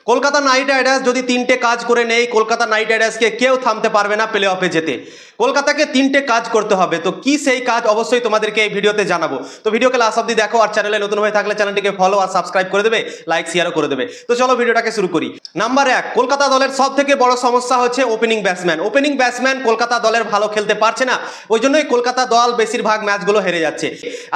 Kolkata night Riders যদি তিনটে কাজ করে নেই, কলকাতা নাইট রাইডার্সকে কেউ থামতে পারবে না প্লে অফে যেতে। কলকাতাকে তিনটে কাজ করতে হবে, তো কি সেই কাজ অবশ্যই তোমাদেরকে এই ভিডিওতে জানাবো। তো ভিডিওকে লাস্ট অব্দি দেখো, আর চ্যানেলে নতুন হয়ে থাকলে চ্যানেলটিকে ফলো আর সাবস্ক্রাইব করে দেবে, লাইক শেয়ারও করে দেবে। তো চলো ভিডিওটাকে শুরু করি। নাম্বার 1, কলকাতা দলের সব থেকে বড় সমস্যা হচ্ছে opening batsman. Opening batsman Kolkata দলের ভালো খেলতে পারছে না, ওই জন্যই কলকাতা দল বেশিরভাগ ম্যাচগুলো হেরে যাচ্ছে।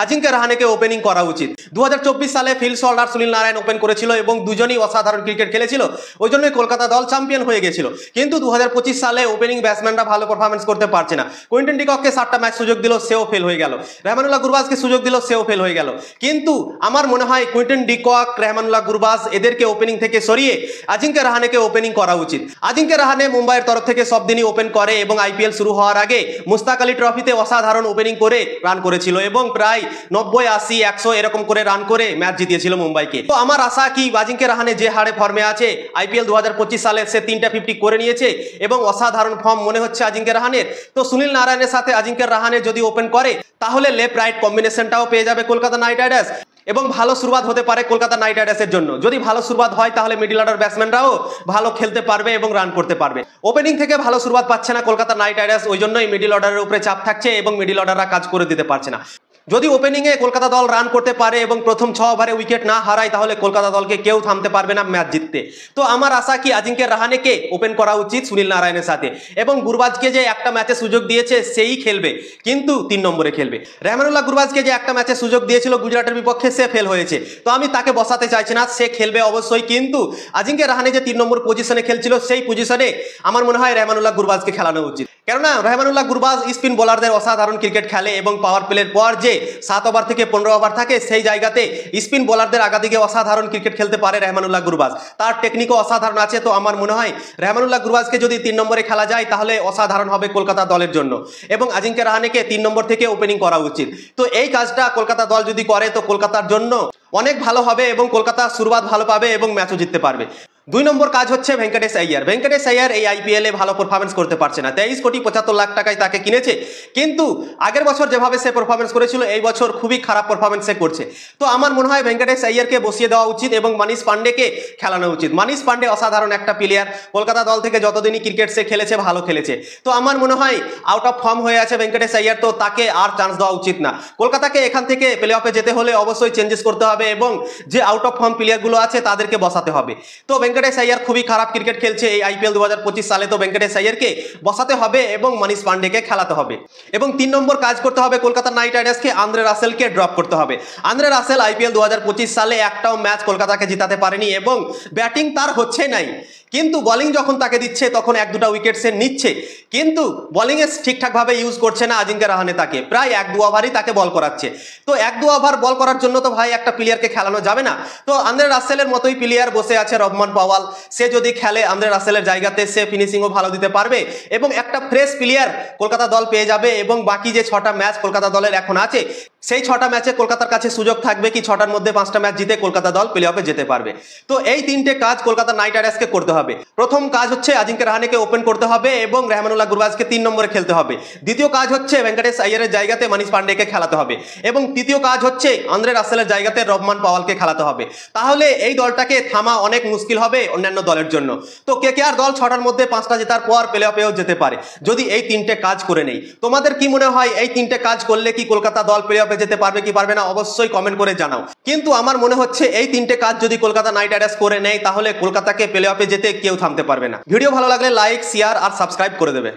আজিঙ্ক্য রাহানেকে ওপেনিং করা উচিত। 2024 সালে ফিল সল্ট আর সুনীল নারায়ণ ওপেন করেছিল এবং দুজনই অসাধারণ ক্রিকেট খেলেছিল, ওই জন্যই কলকাতা দল চ্যাম্পিয়ন হয়ে গেছিল। কিন্তু 2025 সালে ওপেনিং ব্যাটসম্যানরা ভালো পারফরমেন্স করতে পারছে না। কুইন্টন ডিককে 7টা ম্যাচ সুযোগ দিল, সেও ফেল হয়ে গেল। রহমানুল্লাহ গুরবাজকে সুযোগ দিল, সেও ফেল হয়ে গেল। কিন্তু আমার মনে হয় কুইন্টন ডিকক, রহমানুল্লাহ গুরবাজ এদেরকে ওপেনিং থেকে সরিয়ে আজিঙ্ক্য রাহানেকে ওপেনিং করা উচিত। আজিঙ্ক্য রাহানে মুম্বাইয়ের তরফ থেকে সব দিনই ওপেন করে এবং আইপিএল শুরু হওয়ার আগে মুস্তাক আলী ট্রফিতে অসাধারণ ওপেনিং করে রান করেছিল এবং প্রায় 90, 80, 100 এরকম করে রান করে ম্যাচ জিতিয়েছিল মুম্বাইকে। তো আমার আশা কি আজিঙ্ক্য রাহানে যে হারে ফর্মে আছে, আইপিএল 2025 সালে সে 3টা 50 করে নিয়েছে এবং অসাধারণ ফর্ম মনে হচ্ছে আজিঙ্ক্য রাহানের। তো সুনীল নারায়ণের সাথে আজিঙ্ক্য রাহানে যদি ওপেন করে তাহলে লেফট রাইট কম্বিনেশনটাও পেয়ে যাবে কলকাতা নাইট রাইডার্স এবং ভালো শুরুয়াত হতে পারে কলকাতা নাইট রাইডার্সের জন্য। যদি ভালো শুরুয়াত হয় তাহলে মিডল অর্ডার ব্যাটসম্যানরাও ভালো খেলতে পারবে এবং রান করতে পারবে। ওপেনিং থেকে ভালো শুরুয়াত পাচ্ছে না কলকাতা নাইট রাইডার্স, ওই জন্যই মিডল অর্ডারের উপরে চাপ থাকছে এবং মিডল অর্ডাররা কাজ করে দিতে পারছে না। যদি ওপেনিংয়ে কলকাতা দল রান করতে পারে এবং প্রথম 6 ওভারে উইকেট না হারায় তাহলে কলকাতা দলকে কেউ থামতে পারবে না ম্যাচ জিততে। তো আমার আশা কি আজিঙ্ক্য রাহানেকে ওপেন করা উচিত সুনীল নারায়ণের সাথে এবং গুরবাজকে যে একটা ম্যাচে সুযোগ দিয়েছে সেই খেলবে, কিন্তু 3 নম্বরে খেলবে। রহমানুল্লাহ গুরবাজকে যে একটা ম্যাচে সুযোগ দিয়েছিল গুজরাটের বিপক্ষে, সে ফেল হয়েছে, তো আমি তাকে বসাতে চাইছি না, সে খেলবে অবশ্যই। কিন্তু আজিঙ্ক্য রাহানে যে 3 নম্বর পজিশনে খেলছিল সেই পজিশনে আমার মনে হয় রহমানুল্লাহ গুরবাজকে খেলানো উচিত। কেননা রহমানুল্লাহ গুরবাজ স্পিন বোলারদের অসাধারণ ক্রিকেট খেলে এবং পাওয়ার প্লের পর যে 7 ওভার থেকে 15 ওভার থাকে সেই জায়গাতে স্পিন বোলারদের আগাদিকে অসাধারণ ক্রিকেট খেলতে পারে রহমানুল্লাহ গুরবাজ, তার টেকনিকও অসাধারণ আছে। তো আমার মনে হয় রহমানুল্লাহ গুরবাজকে যদি 3 নম্বরে খেলা যায় তাহলে অসাধারণ হবে কলকাতা দলের জন্য এবং আজিঙ্ক্য রাহানেকে 3 নম্বর থেকে ওপেনিং করা উচিত। তো এই কাজটা কলকাতা দল যদি করে তো কলকাতার জন্য অনেক ভালো হবে এবং কলকাতা শুরুয়াত ভালো পাবে এবং ম্যাচও জিততে পারবে। 2 নম্বর কাজ হচ্ছে ভেঙ্কটেশ আইয়ার। ভেঙ্কটেশ আইয়ার এই আইপিএলে ভালো পারফরমেন্স করতে পারছে না। 23,75,00,000 টাকায় তাকে কিনেছে, কিন্তু আগের বছর যেভাবে সে পারফরমেন্স করেছিল এই বছর খুবই খারাপ পারফরমেন্স সে করছে। তো আমার মনে হয় ভেঙ্কটেশ আইয়ারকে বসিয়ে দেওয়া উচিত এবং মনীষ পান্ডেকে খেলানো উচিত। মনীষ পান্ডে অসাধারণ একটা প্লেয়ার, কলকাতা দল থেকে যতদিনই ক্রিকেট সে খেলেছে ভালো খেলেছে। তো আমার মনে হয় আউট অফ ফর্ম হয়ে আছে ভেঙ্কটেশ আইয়ার, তো তাকে আর চান্স দেওয়া উচিত না। কলকাতাকে এখান থেকে প্লে অফে যেতে হলে অবশ্যই চেঞ্জেস করতে হবে এবং যে আউট অফ ফর্ম প্লেয়ারগুলো আছে তাদেরকে বসাতে হবে। তো ভেঙ্কটেশ আইয়ার খুবই খারাপ ক্রিকেট খেলছে এই আইপিএল 2025 সালে, তো ভেঙ্কটেশ আইয়ারকে বসাতে হবে এবং মনীষ পান্ডেকে খেলাতে হবে। এবং 3 নম্বর কাজ করতে হবে কলকাতা নাইট রাইডার্সকে আন্দ্রে রাসেলকে ড্রপ করতে হবে। আন্দ্রে রাসেল আইপিএল 2025 সালে একটাও ম্যাচ কলকাতাকে জিতাতে পারেনি এবং ব্যাটিং তার হচ্ছে নাই, কিন্তু বোলিং যখন তাকে দিচ্ছে তখন 1-2টা উইকেট সে নিচ্ছে, কিন্তু বোলিংয়ে ঠিকঠাকভাবে ইউজ করছে না আজিঙ্ক্য রাহানে। তাকে প্রায় 1-2 ওভারই তাকে বল করাচ্ছে। তো 1-2 ওভার বল করার জন্য তো ভাই একটা প্লেয়ারকে খেলানো যাবে না। তো আন্দ্রে রাসেলের মতোই প্লেয়ার বসে আছে রহমান পাওয়াল, সে যদি খেলে আন্দ্রে রাসেলের জায়গাতে সে ফিনিশিংও ভালো দিতে পারবে এবং একটা ফ্রেশ প্লেয়ার কলকাতা দল পেয়ে যাবে এবং বাকি যে 6টা ম্যাচ কলকাতা দলের এখন আছে সেই 6টা ম্যাচে কলকাতার কাছে সুযোগ থাকবে কি 6টার মধ্যে 5টা ম্যাচ জিতে কলকাতা দল প্লে অফে যেতে পারবে। তো এই 3টে কাজ কলকাতা নাইট রাইডার্সকে করতে হবে। প্রথম কাজ হচ্ছে আজিঙ্ক্য রাহানেকে ওপেন করতে হবে এবং রহমানুল্লাহ গুরবাজকে 3 নম্বরে খেলতে হবে। দ্বিতীয় কাজ হচ্ছে ভেঙ্কটেশ আইয়ারের জায়গাতে মনীষ পান্ডেকে খেলাতে হবে এবং তৃতীয় কাজ হচ্ছে আন্দ্রে রাসেলের জায়গাতে রহমান পাওয়ালকে খেলাতে হবে। তাহলে এই দলটাকে থামা অনেক মুশকিল হবে অন্যান্য দলের জন্য। তো কেকেআর দল 6টার মধ্যে 5টা জেতার পর প্লে অফেও যেতে পারে যদি এই 3টে কাজ করে নেই। তোমাদের কি মনে হয় এই 3টে কাজ করলে কি কলকাতা দল প্লে অফে যেতে পারবে কি পারবে না অবশ্যই কমেন্ট করে জানাও। কিন্তু আমার মনে হচ্ছে এই 3টে কাজ যদি কলকাতা নাইট রাইডার্স করে নেয় তাহলে কলকাতাকে প্লে অফে যেতে কেউ থামতে পারবে না। ভিডিও ভালো লাগলে লাইক, শেয়ার আর সাবস্ক্রাইব করে দেবে।